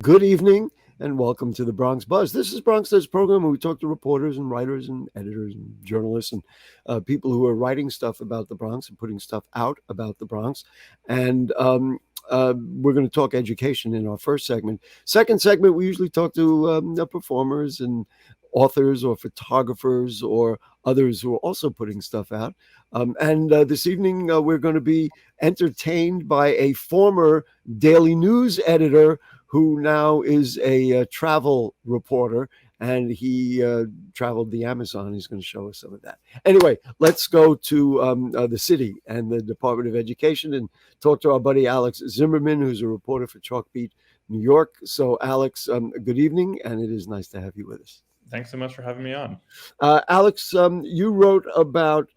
Good evening and welcome to the Bronx Buzz. This is Bronx Buzz program where we talk to reporters and writers and editors and journalists and people who are writing stuff about the Bronx and putting stuff out about the Bronx. And we're going to talk education in our first segment. Second segment, we usually talk to performers and authors or photographers or others who are also putting stuff out. And this evening, we're going to be entertained by a former Daily News editor who now is a travel reporter, and he traveled the Amazon. He's going to show us some of that. Anyway, let's go to the city and the Department of Education and talk to our buddy Alex Zimmerman, who's a reporter for Chalkbeat New York. So, Alex, good evening, and it is nice to have you with us. Thanks so much for having me on. Alex, you wrote about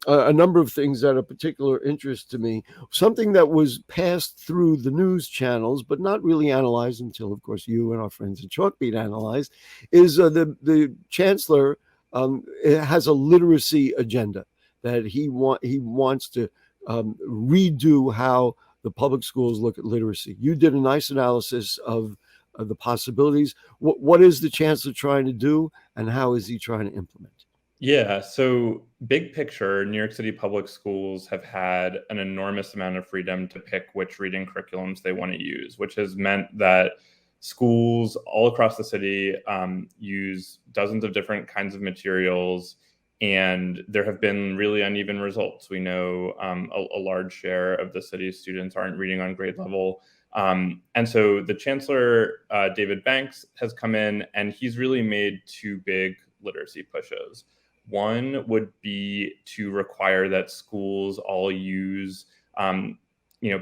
a number of things that are of particular interest to me. Something that was passed through the news channels, but not really analyzed until, of course, you and our friends at Chalkbeat analyzed, is the chancellor has a literacy agenda that he wants to redo how the public schools look at literacy. You did a nice analysis of the possibilities. What is the chancellor trying to do, and how is he trying to implement? Yeah, so big picture, New York City public schools have had an enormous amount of freedom to pick which reading curriculums they want to use, which has meant that schools all across the city use dozens of different kinds of materials, and there have been really uneven results. We know a large share of the city's students aren't reading on grade level. And so the chancellor, David Banks, has come in and he's really made two big literacy pushes. One would be to require that schools all use,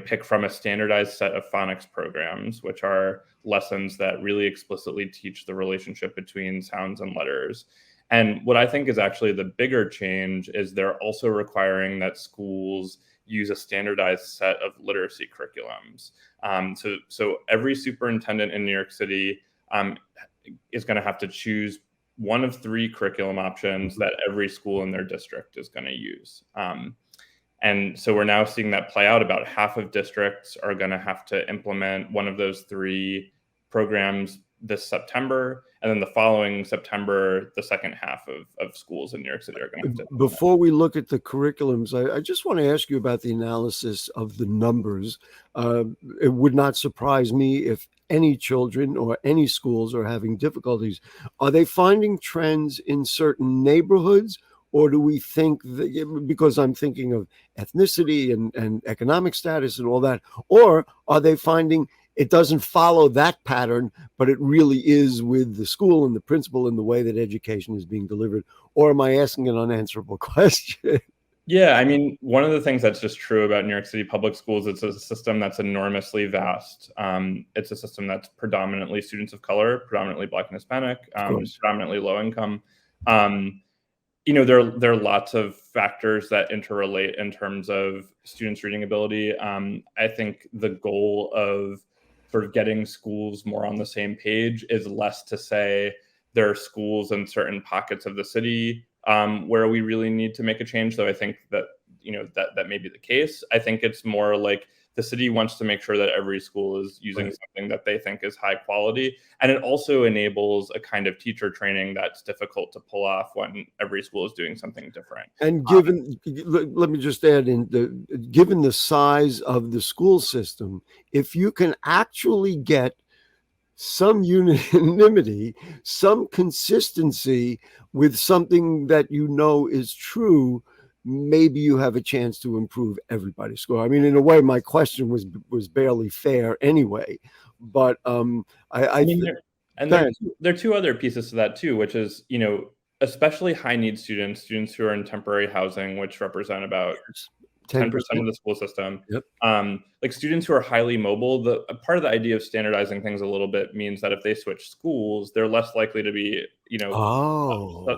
pick from a standardized set of phonics programs, which are lessons that really explicitly teach the relationship between sounds and letters. And what I think is actually the bigger change is they're also requiring that schools use a standardized set of literacy curriculums. So every superintendent in New York City is going to have to choose one of three curriculum options that every school in their district is going to use. And so we're now seeing that play out. About half of districts are going to have to implement one of those three programs this September. And then the following September, the second half of schools in New York City are going to have to. Before we look at the curriculums, I just want to ask you about the analysis of the numbers. It would not surprise me if any children or any schools are having difficulties. Are they finding trends in certain neighborhoods? Or do we think that, because I'm thinking of ethnicity and economic status and all that, or are they finding it doesn't follow that pattern, but it really is with the school and the principal and the way that education is being delivered? Or am I asking an unanswerable question? Yeah, I mean, one of the things that's just true about New York City public schools, it's a system that's enormously vast. It's a system that's predominantly students of color, predominantly Black and Hispanic, predominantly low income. There are lots of factors that interrelate in terms of students' reading ability. I think the goal of sort of getting schools more on the same page is less to say there are schools in certain pockets of the city where we really need to make a change, though I think that that may be the case. I think it's more like the city wants to make sure that every school is using something that they think is high quality. And it also enables a kind of teacher training that's difficult to pull off when every school is doing something different. And let me just add in, given the size of the school system, if you can actually get some unanimity, some consistency with something that you know is true, maybe you have a chance to improve everybody's score. I mean, in a way, my question was barely fair anyway. But there are two other pieces to that too, which is, especially high need students who are in temporary housing, which represent about 10% of the school system. Yep. Like students who are highly mobile, part of the idea of standardizing things a little bit means that if they switch schools, they're less likely to be,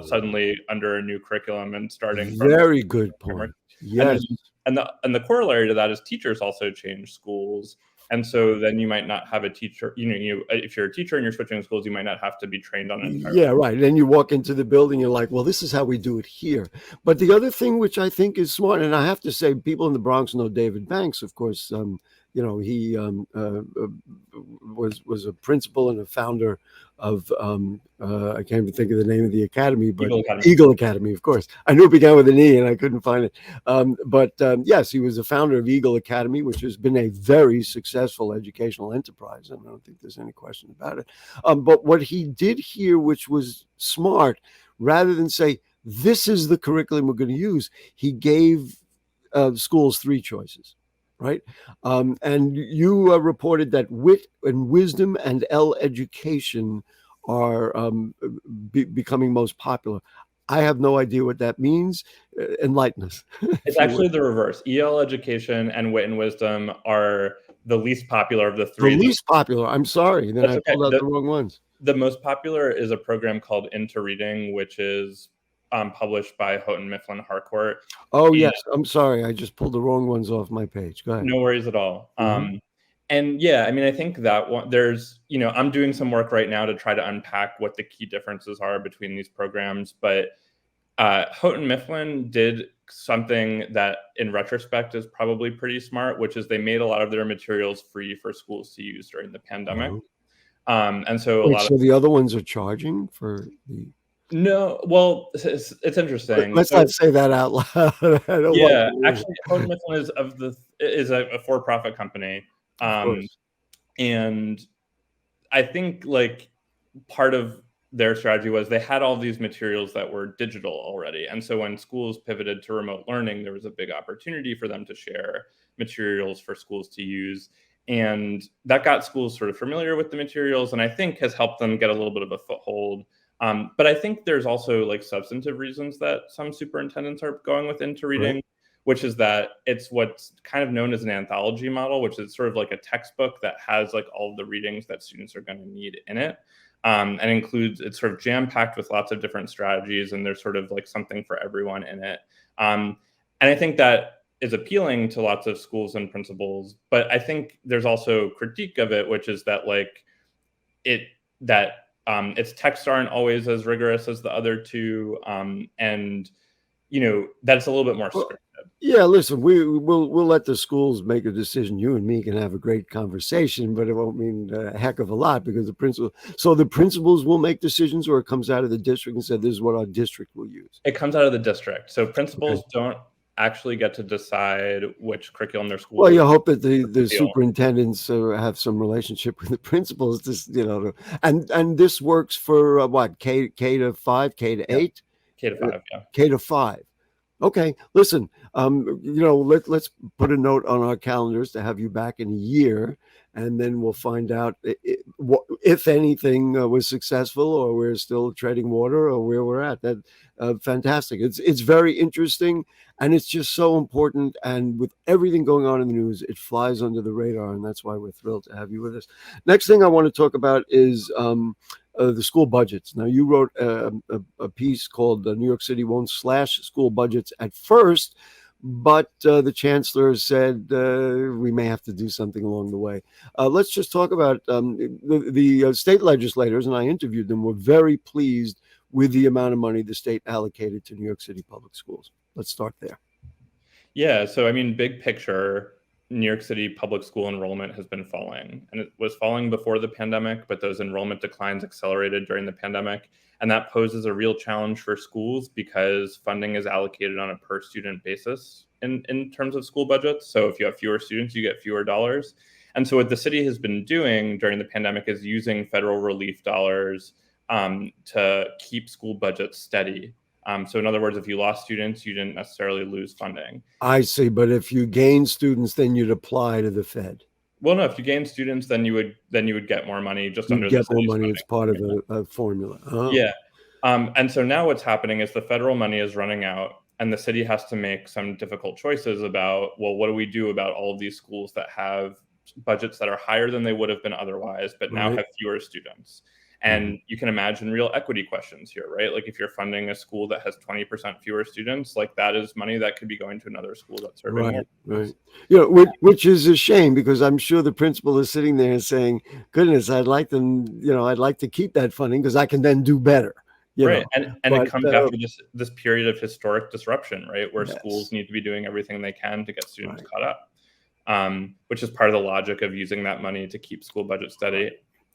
suddenly under a new curriculum and starting from very good point. Yes. And the corollary to that is teachers also change schools. And so then you might not have a teacher, if you're a teacher and you're switching schools, you might not have to be trained on an entirely. Yeah, right. Then you walk into the building, you're like, well, this is how we do it here. But the other thing, which I think is smart, and I have to say, people in the Bronx know David Banks, of course. He was a principal and a founder of I can't even think of the name of the academy, but Eagle Academy. Eagle Academy, of course. I knew it began with an E, and I couldn't find it. But yes, he was a founder of Eagle Academy, which has been a very successful educational enterprise, and I don't think there's any question about it. But what he did here, which was smart, rather than say, this is the curriculum we're going to use, he gave schools three choices, right? And you reported that wit and wisdom and education are becoming most popular. I have no idea what that means. Enlighten us. It's actually the reverse. EL education and wit and wisdom are the least popular of the three. The least popular. I'm sorry. Then I pulled out the wrong ones. The most popular is a program called Into Reading, which is published by Houghton Mifflin Harcourt. Oh, yes. I'm sorry. I just pulled the wrong ones off my page. Go ahead. No worries at all. And yeah, I mean, I think that one, I'm doing some work right now to try to unpack what the key differences are between these programs. But Houghton Mifflin did something that in retrospect is probably pretty smart, which is they made a lot of their materials free for schools to use during the pandemic. And so so the other ones are charging for the. No, well, it's interesting. Let's not say that out loud. Yeah, actually, Houghton Mifflin is a for-profit company, and I think like part of their strategy was they had all these materials that were digital already, and so when schools pivoted to remote learning, there was a big opportunity for them to share materials for schools to use, and that got schools sort of familiar with the materials, and I think has helped them get a little bit of a foothold. But I think there's also like substantive reasons that some superintendents are going with Into Reading, which is that it's what's kind of known as an anthology model, which is sort of like a textbook that has like all of the readings that students are going to need in it. And it's sort of jam-packed with lots of different strategies, and there's sort of like something for everyone in it. And I think that is appealing to lots of schools and principals, but I think there's also critique of it, which is that its texts aren't always as rigorous as the other two, and that's a little bit more scripted. Yeah, listen, we'll let the schools make a decision. You and me can have a great conversation, but it won't mean a heck of a lot because the principals will make decisions, or it comes out of the district and said, this is what our district will use. It comes out of the district. So principals don't actually get to decide which curriculum their school. Well, you hope that the superintendents have some relationship with the principals, and this works for what, K to 5, K to 8? K to 5, yeah. K to 5. Okay, listen, let's put a note on our calendars to have you back in a year, and then we'll find out if anything was successful, or we're still treading water, or where we're at. That fantastic. It's very interesting, and it's just so important. And with everything going on in the news, it flies under the radar, and that's why we're thrilled to have you with us. Next thing I want to talk about is the school budgets. Now, you wrote a piece called "New York City Won't Slash School Budgets at First," but the chancellor said we may have to do something along the way. Let's just talk about the state legislators, and I interviewed them, were very pleased with the amount of money the state allocated to New York City public schools. Let's start there. Yeah, so I mean, big picture, New York City public school enrollment has been falling, and it was falling before the pandemic, but those enrollment declines accelerated during the pandemic. And that poses a real challenge for schools because funding is allocated on a per student basis in terms of school budgets. So if you have fewer students, you get fewer dollars. And so what the city has been doing during the pandemic is using federal relief dollars to keep school budgets steady. So in other words, if you lost students, you didn't necessarily lose funding. I see, but if you gain students, then you'd apply to the Fed. Well, no, if you gain students, then you would get more money just under the more money. It's part of a formula. Oh. Yeah. And so now what's happening is the federal money is running out, and the city has to make some difficult choices about, well, what do we do about all of these schools that have budgets that are higher than they would have been otherwise, but now have fewer students? And you can imagine real equity questions here, right? Like if you're funding a school that has 20% fewer students, like that is money that could be going to another school that's serving more Right, right. students. Which is a shame because I'm sure the principal is sitting there saying, "Goodness, I'd like them, I'd like to keep that funding because I can then do better." You Right. know, And it but comes after this period of historic disruption, right? Where schools yes, need to be doing everything they can to get students right. caught up. Which is part of the logic of using that money to keep school budget steady.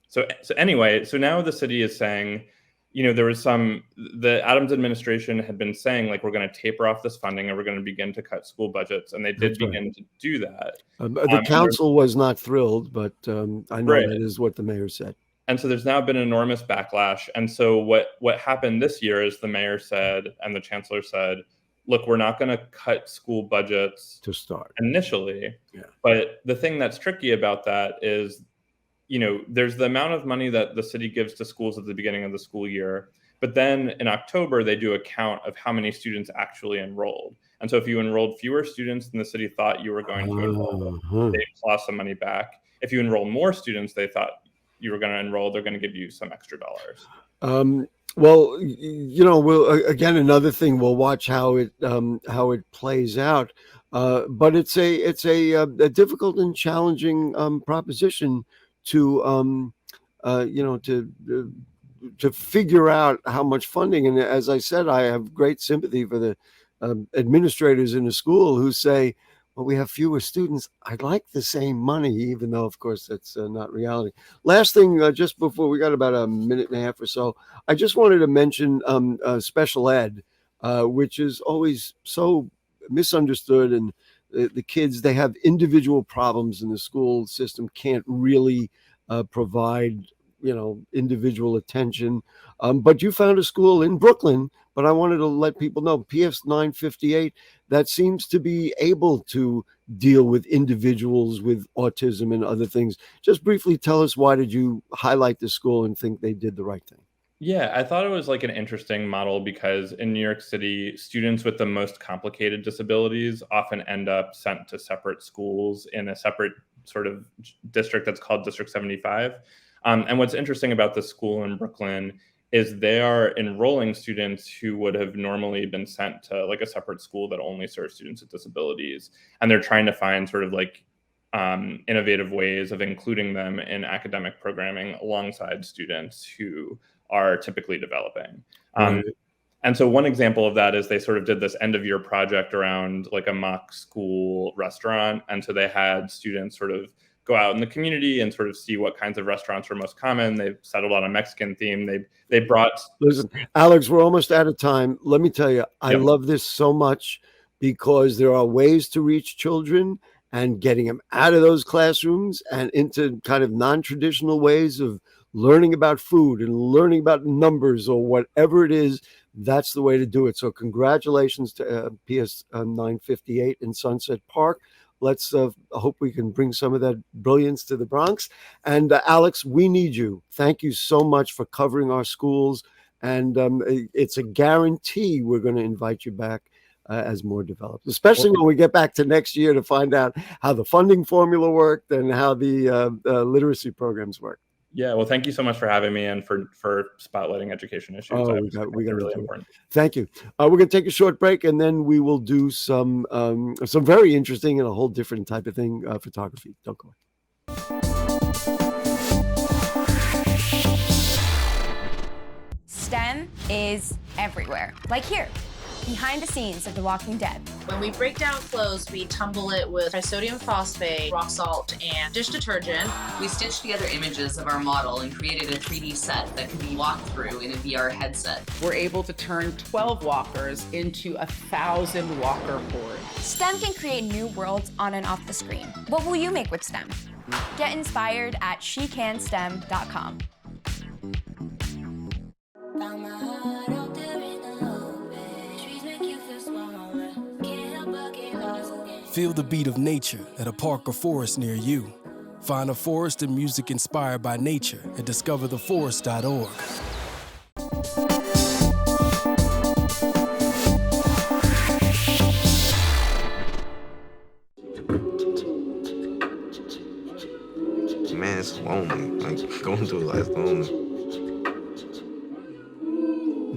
So anyway, so now the city is saying, there was the Adams administration had been saying like we're going to taper off this funding and we're going to begin to cut school budgets, and they did That's right. begin to do that. The And council was not thrilled, but I know right. that is what the mayor said And so there's now been enormous backlash. And so what happened this year is the mayor said and the chancellor said, look, we're not going to cut school budgets to start. initially. Yeah. But the thing that's tricky about that is, there's the amount of money that the city gives to schools at the beginning of the school year. But then in October, they do a count of how many students actually enrolled. And so if you enrolled fewer students than the city thought you were going to enroll, they claw some money back. If you enroll more students they thought you were going to enroll, they're going to give you some extra dollars. Well, we'll again another thing. We'll watch how it plays out. But it's a difficult and challenging proposition to to figure out how much funding. And as I said, I have great sympathy for the administrators in the school who say, well, we have fewer students. I'd like the same money, even though, of course, that's not reality. Last thing, just before we got about a minute and a half or so, I just wanted to mention special ed, which is always so misunderstood. And the kids, they have individual problems, and the school system can't really provide individual attention. But you found a school in Brooklyn, but I wanted to let people know PS 958 that seems to be able to deal with individuals with autism and other things. Just briefly tell us, why did you highlight the school and think they did the right thing? Yeah, I thought it was like an interesting model because in New York City, students with the most complicated disabilities often end up sent to separate schools in a separate sort of district that's called District 75. And what's interesting about this school in Brooklyn is they are enrolling students who would have normally been sent to like a separate school that only serves students with disabilities. And they're trying to find sort of like innovative ways of including them in academic programming alongside students who are typically developing. Right. And so one example of that is they sort of did this end of year project around like a mock school restaurant. And so they had students sort of go out in the community and sort of see what kinds of restaurants are most common. They've settled on a Mexican theme. They brought. Listen, Alex, we're almost out of time. Let me tell you, I love this so much because there are ways to reach children, and getting them out of those classrooms and into kind of non-traditional ways of learning about food and learning about numbers or whatever it is. That's the way to do it. So congratulations to PS 958 in Sunset Park. Let's hope we can bring some of that brilliance to the Bronx. And Alex, we need you. Thank you so much for covering our schools. And it's a guarantee we're going to invite you back as more develops, especially when we get back to next year to find out how the funding formula worked and how the literacy programs work. Yeah, well, thank you so much for having me and for spotlighting education issues. Oh, we got really important. Thank you. We're going to take a short break, and then we will do some very interesting and a whole different type of thing, photography. Don't go away. STEM is everywhere, like here. Behind the scenes of The Walking Dead. When we break down clothes, we tumble it with trisodium phosphate, rock salt, and dish detergent. We stitched together images of our model and created a 3D set that can be walked through in a VR headset. We're able to turn 12 walkers into 1,000 walker boards. STEM can create new worlds on and off the screen. What will you make with STEM? Get inspired at SheCanSTEM.com. Feel the beat of nature at a park or forest near you. Find a forest and music inspired by nature at discovertheforest.org. Man, it's lonely. Like, going through life lonely.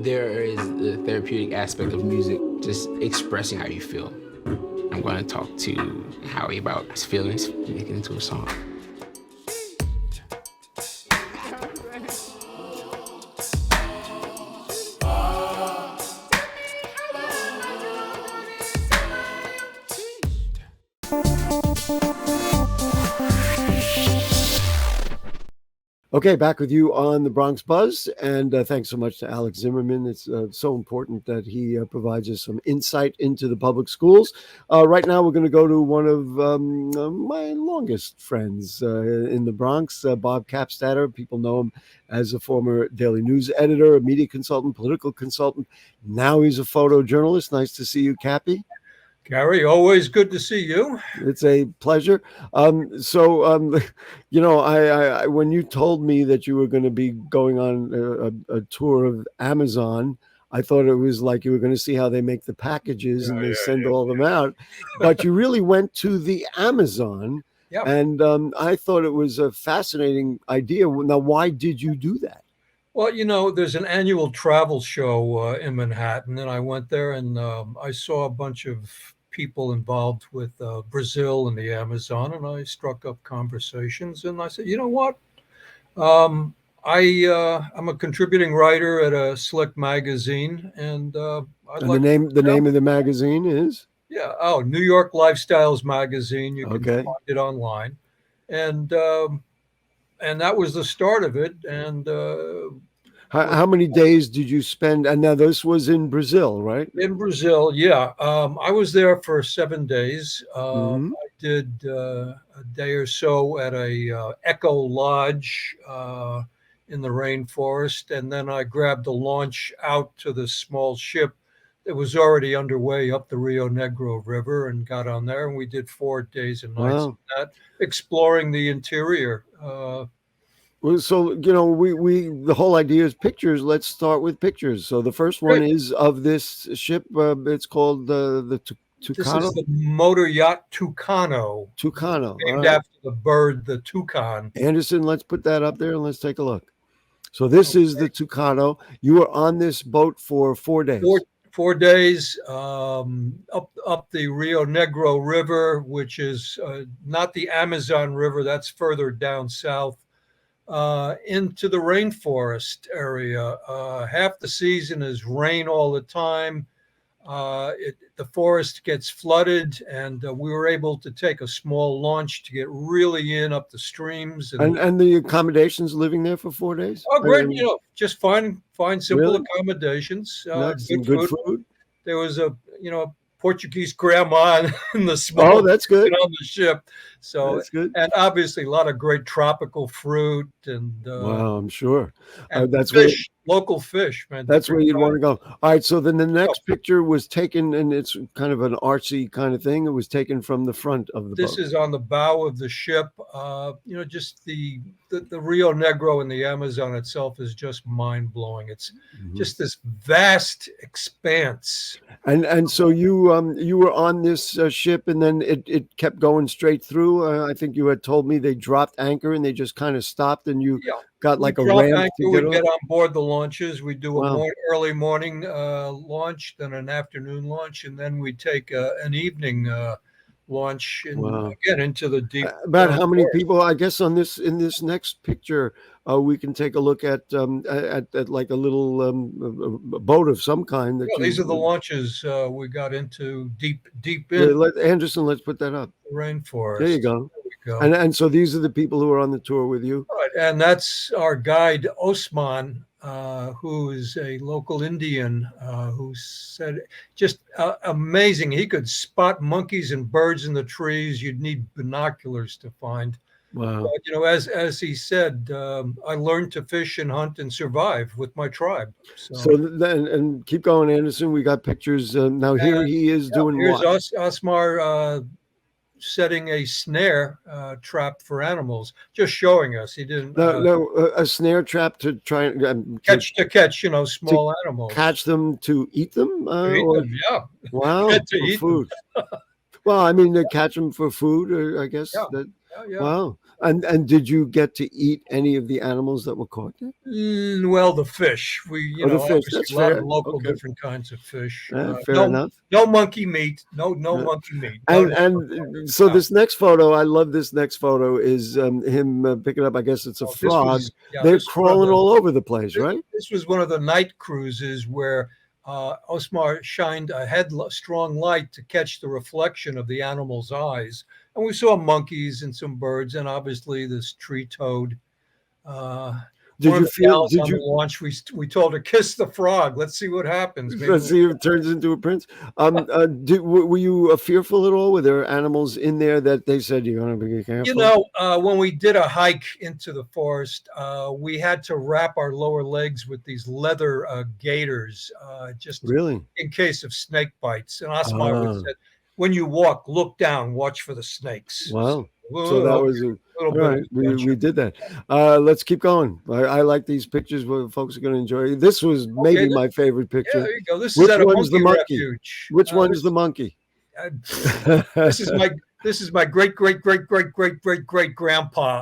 There is the therapeutic aspect of music, just expressing how you feel. I'm going to talk to Howie about his feelings, make it into a song. Okay, back with you on the Bronx Buzz, and thanks so much to Alex Zimmerman. It's so important that he provides us some insight into the public schools. Right now, we're going to go to one of my longest friends in the Bronx, Bob Capstatter. People know him as a former Daily News editor, a media consultant, political consultant. Now he's a photojournalist. Nice to see you, Cappy. Gary, always good to see you. It's a pleasure. You know, I when you told me that you were going to be going on a tour of Amazon, I thought it was like you were going to see how they make the packages and they send all them out. But you really went to the Amazon, and I thought it was a fascinating idea. Now, why did you do that? Well, you know, there's an annual travel show in Manhattan, and I went there and I saw a bunch of people involved with Brazil and the Amazon, and I struck up conversations, and I said, you know what? I'm a contributing writer at a Slick magazine, and the name of the magazine is New York Lifestyles magazine. You can find it online, and that was the start of it. And how many days did you spend? And now this was in Brazil, right? In Brazil, yeah. I was there for 7 days. I did a day or so at a Eco Lodge in the rainforest, and then I grabbed a launch out to the small ship that was already underway up the Rio Negro River and got on there, and we did 4 days and nights of that, exploring the interior. So, you know, we the whole idea is pictures. Let's start with pictures. So the first one is of this ship. It's called the Tucano. This is the motor yacht Tucano. Tucano. Named after the bird, the toucan. Anderson, let's put that up there and let's take a look. So this is the Tucano. You were on this boat for 4 days. 4 days up the Rio Negro River, which is not the Amazon River. That's further down south. Into the rainforest area. Half the season is rain all the time. The forest gets flooded, and we were able to take a small launch to get really in up the streams. And the accommodations living there for 4 days? Oh, great! You know, just find simple accommodations. Good food. There was a Portuguese grandma in the small. Oh, that's good. On the ship, so that's good. And obviously a lot of great tropical fruit and. Wow, I'm sure. That's fish, local fish, man. That's where you'd want to go. All right, so then the next picture was taken, and it's kind of an artsy kind of thing. It was taken from the front of the boat. This is on the bow of the ship. You know, just the Rio Negro and the Amazon itself is just mind blowing. It's just this vast expanse. And so you were on this ship, and then it kept going straight through. I think you had told me they dropped anchor and they just kind of stopped, and you got like a ramp to get on board the launches. We do a early morning launch, then an afternoon launch, and then we take an evening launch and get into the deep. About how many people? I guess in this next picture, we can take a look at like a little boat of some kind. These are the launches we got into deep in. Anderson, let's put that up. Rainforest. There you go. And so these are the people who are on the tour with you. Right, and that's our guide Osman, who is a local Indian, who said just amazing. He could spot monkeys and birds in the trees. You'd need binoculars to find. Wow. But, you know, as he said, I learned to fish and hunt and survive with my tribe. So then, and keep going, Anderson. We got pictures. Now here he is doing here's what? Osmar setting a snare trap for animals, just showing us. He didn't a snare trap to try and catch you know, small animals, catch them to eat them. Yeah. Wow. To eat food. Well, I mean, they catch them for food, or I guess that. Yeah. Wow. And did you get to eat any of the animals that were caught there? Well, the fish. Oh, the fish. Obviously That's a lot of fair. local Okay. different kinds of fish. Fair enough. No monkey meat. No Yeah. monkey meat. And so No. this next photo, I love this next photo, is him picking up, I guess it's a Oh, frog. this They're was one of crawling the- all over the place, This, right? this was one of the night cruises where Osmar shined a strong light to catch the reflection of the animal's eyes. And we saw monkeys and some birds, and obviously this tree toad. Did One you of the feel? gals Did on the you? launch, we told her, kiss the frog. Let's see what happens. Maybe Let's see if it turns into a prince. Were you fearful at all? Were there animals in there that they said you're going to be careful? When we did a hike into the forest, we had to wrap our lower legs with these leather gaiters, just Really? in case of snake bites. And Osmar Ah. would say, when you walk, look down, watch for the snakes. Wow. So that was little all bit right. of We adventure. did that. Let's keep going. I like these pictures where folks are going to enjoy. This was maybe my favorite Yeah, picture. there you go. This Which is at a one's the monkey monkey? refuge. Which one's the monkey? This is my great grandpa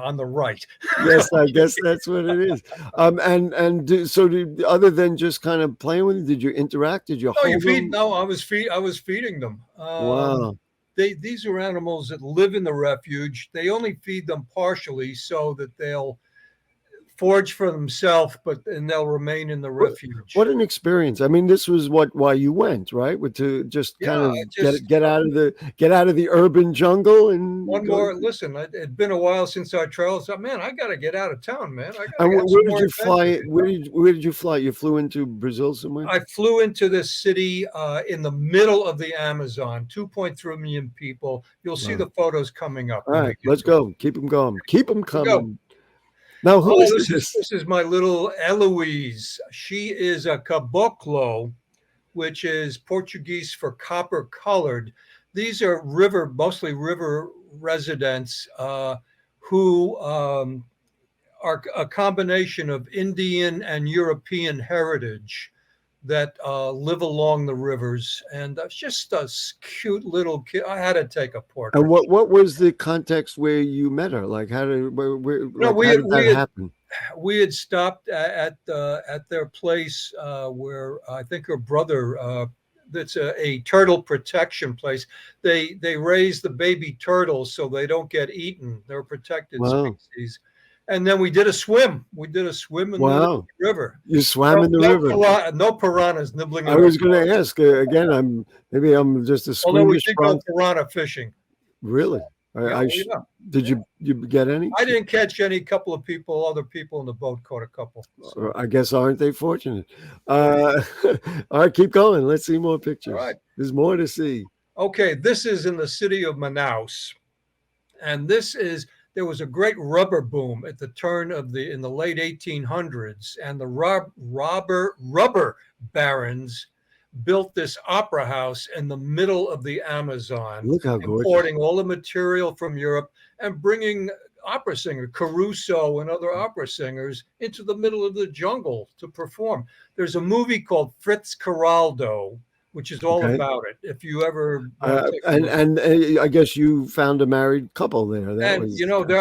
on the right. Yes, I guess that's what it is. Other than just kind of playing with it, did you interact? Did you hold them? No, I was feeding them. Wow. These are animals that live in the refuge. They only feed them partially so that they'll forage for themselves, and they'll remain in the refuge. What an experience! I mean, this was why you went, right? To just kind of get out of the urban jungle and Listen, it'd been a while since I traveled. So, man, I got to get out of town, man. And where did you fly? Where did you fly? You flew into Brazil somewhere? I flew into this city in the middle of the Amazon. 2.3 million people. You'll see the photos coming up. All right, let's go. Keep them going. Keep them coming. Go. Now, who is this? This is my little Eloise. She is a caboclo, which is Portuguese for copper colored. These are mostly river residents who are a combination of Indian and European heritage that live along the rivers, and just a cute little kid. I had to take a portrait. And what was the context where you met her? Like, how did that happen? We had stopped at their place where I think her brother. That's a turtle protection place. They raise the baby turtles so they don't get eaten. They're a protected species. And then we did a swim. We did a swim in the river. You swam in the river. No piranhas nibbling. I was going to ask again. I'm just a although we squeamish. did go piranha fishing. Really? Did you get any? I didn't catch any. Couple of other people in the boat caught a couple. So. I guess aren't they fortunate? All right, keep going. Let's see more pictures. All right. There's more to see. Okay, this is in the city of Manaus, and there was a great rubber boom at the turn of in the late 1800s, and the rubber barons built this opera house in the middle of the Amazon. Look how gorgeous. Importing all the material from Europe and bringing opera singer Caruso and other opera singers into the middle of the jungle to perform. There's a movie called Fritz Caraldo, which is all about it. If you ever and I guess you found a married couple there. There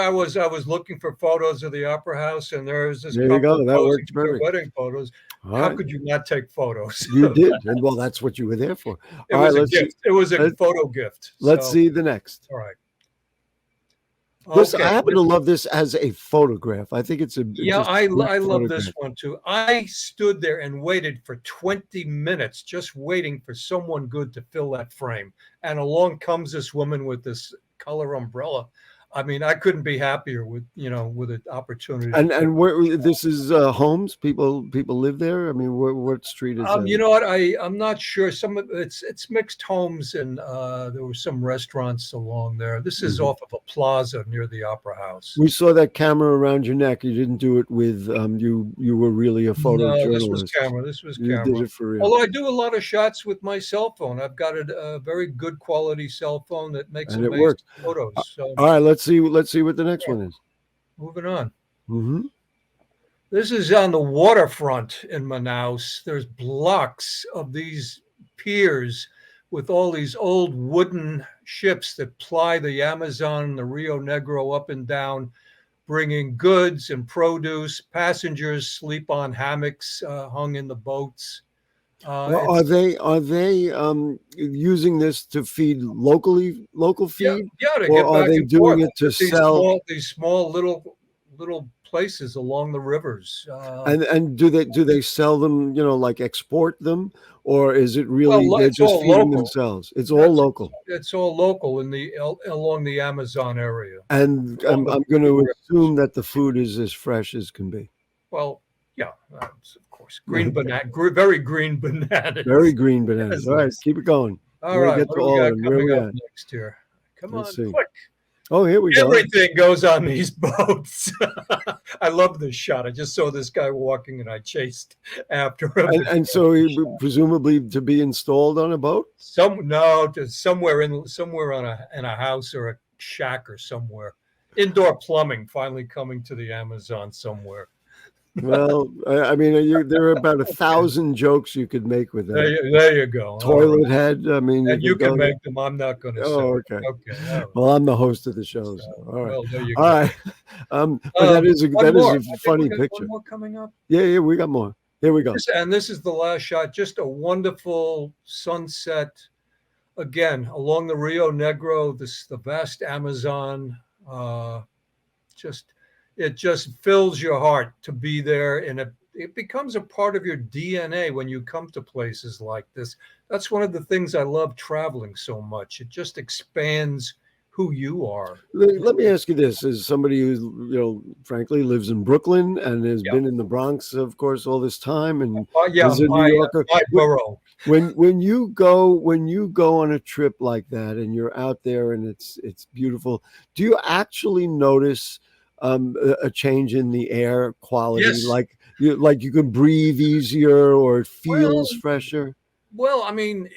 I was looking for photos of the opera house, and there's this. There you go. That works perfect. Wedding photos. How could you not take photos? You did, and well, that's what you were there for. It was a gift. It was a photo gift. Let's see the next. All right. I happen to love this as a photograph. I think it's I love this one too. I stood there and waited for 20 minutes, just waiting for someone good to fill that frame. And along comes this woman with this color umbrella. I mean, I couldn't be happier with an opportunity. And where this is homes? People live there. I mean, what street is that? You know what? I'm not sure. Some of it's mixed homes, and there were some restaurants along there. This is off of a plaza near the Opera House. We saw that camera around your neck. You didn't do it with you were really a photojournalist. No, this was camera. You did it for real. Although I do a lot of shots with my cell phone. I've got a very good quality cell phone that makes amazing photos. So. All right, let's see what the next one is. Moving on. Mm-hmm. This is on the waterfront in Manaus. There's blocks of these piers with all these old wooden ships that ply the Amazon and the Rio Negro up and down, bringing goods and produce. Passengers sleep on hammocks hung in the boats. Well, are they using this to feed local feed, to or get are back they and doing forth. it to These sell? small little places along the rivers. And do they sell them? Like export them, or is it really Well, they're it's just all feeding local. themselves? It's all local. It's all local along the Amazon area. And Along I'm the going to rivers. assume that the food is as fresh as can be. Well, yeah, that's, of course, very green bananas. Very green bananas. All right, keep it going. All We're gonna right, get what to do we all got of them. Where coming we up at? next here? Come Let's on, see. click. Oh, here we go. Everything goes on these boats. I love this shot. I just saw this guy walking, and I chased after him. And so he presumably to be installed on a boat. Just somewhere in a house or a shack or somewhere. Indoor plumbing finally coming to the Amazon somewhere. Well, I mean, there are about 1,000 jokes you could make with that. There you go. Toilet head. I mean, And you could can go make them. I'm not going to say. Oh, okay. Okay. All right. Well, I'm the host of the show. So, all right. Well, there you All go. right. But that is One more. a I think funny we got picture. One more coming up. Yeah, we got more. Here we go. This is the last shot. Just a wonderful sunset. Again, along the Rio Negro, the vast Amazon. It just fills your heart to be there, and it becomes a part of your DNA when you come to places like this. That's one of the things I love traveling so much. It just expands who you are. Let me ask you this: as somebody who, frankly, lives in Brooklyn and has been in the Bronx, of course, all this time, and is a New Yorker. My borough. When you go on a trip like that and you're out there and it's beautiful, do you actually notice a change in the air quality? Yes. Like you can breathe easier, or it feels fresher? Well, I mean,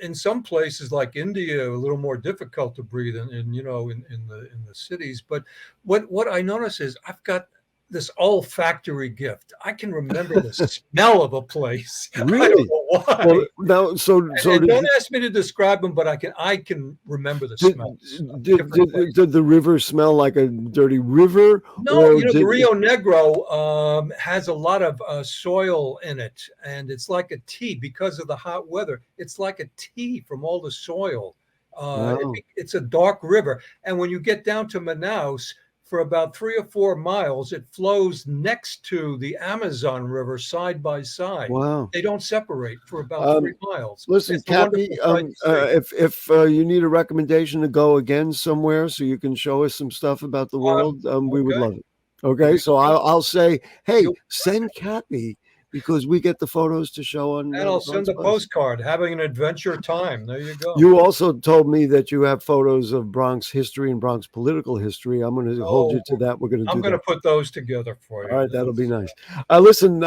in some places like India, a little more difficult to breathe in the cities. But what I notice is I've got this olfactory gift. I can remember the smell of a place. Really? I don't know why. Well, now, so don't ask me to describe them, but I can remember the smell. Did the river smell like a dirty river? No, the Rio Negro has a lot of soil in it, and it's like a tea because of the hot weather. It's like a tea from all the soil. Wow. It's a dark river, and when you get down to Manaus, for about 3 or 4 miles, it flows next to the Amazon River side by side. Wow. They don't separate for about 3 miles. Listen, It's a Cappy, wonderful sight to see. if you need a recommendation to go again somewhere so you can show us some stuff about the world, we would love it. Okay, so I'll say, hey, send Cappy, because we get the photos to show on. And I'll send a postcard, having an adventure time. There you go. You also told me that you have photos of Bronx history and Bronx political history. I'm going to hold you to that. I'm going to put those together for you. All right, that'll be nice. Listen,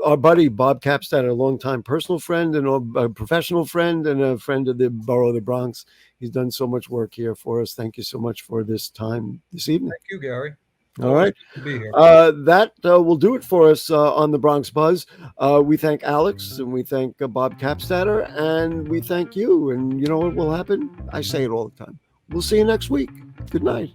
our buddy Bob Capstad, a longtime personal friend and a professional friend and a friend of the borough of the Bronx. He's done so much work here for us. Thank you so much for this time this evening. Thank you, Gary. All right. Good to be here. That will do it for us on the Bronx Buzz. We thank Alex and we thank Bob Capstadter, and we thank you. And you know what will happen? I say it all the time. We'll see you next week. Good night.